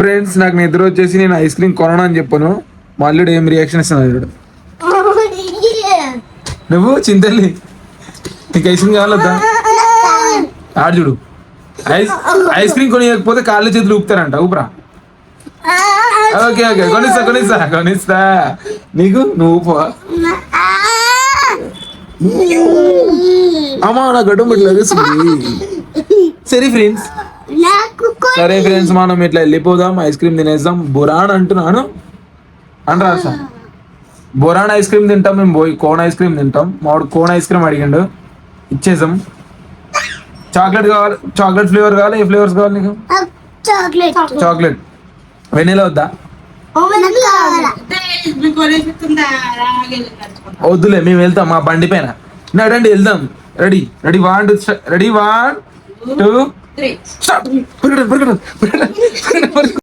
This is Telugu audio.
ఫ్రెండ్స్ నాకు నిద్ర వచ్చేసి నేను ఐస్ క్రీమ్ కొనను అని చెప్పాను. మా అల్లుడు ఏం రియాక్షన్ ఇస్తున్నాడు. నువ్వు చింతల్లి నీకు ఐస్ క్రీమ్ కావాలొద్దా? ఆడు చూడు ఐస్ క్రీమ్ కొనియకపోతే కాళ్ళు చేతులు ఊపుతారంట. ఊపరా. ఓకే ఓకే కొనిస్తా నీకు. నువ్వు ఊప అమ్మా నా గడ్డం పెట్టలేదు. సరే ఫ్రెండ్స్ మనం ఇట్లా వెళ్ళిపోదాం. ఐస్ క్రీమ్ తినేద్దాం. బొరాన్ అంటున్నాను అంటారా సార్? బొరాన్ ఐస్ క్రీమ్ తింటాం మేము. పోయి కోన్ ఐస్ క్రీమ్ తింటాం. మావాడు కోన్ ఐస్ క్రీమ్ అడిగిండు, ఇచ్చేసాం. చాక్లెట్ కావాలి, చాక్లెట్ ఫ్లేవర్ కావాలి. ఏ ఫ్లేవర్స్ కావాలి నీకు? చాక్లెట్. వెనీలా వద్దా? వద్దులే, మేము వెళ్తాం మా బండి పైన. నడండి వెళ్దాం. రెడీ 1 2 3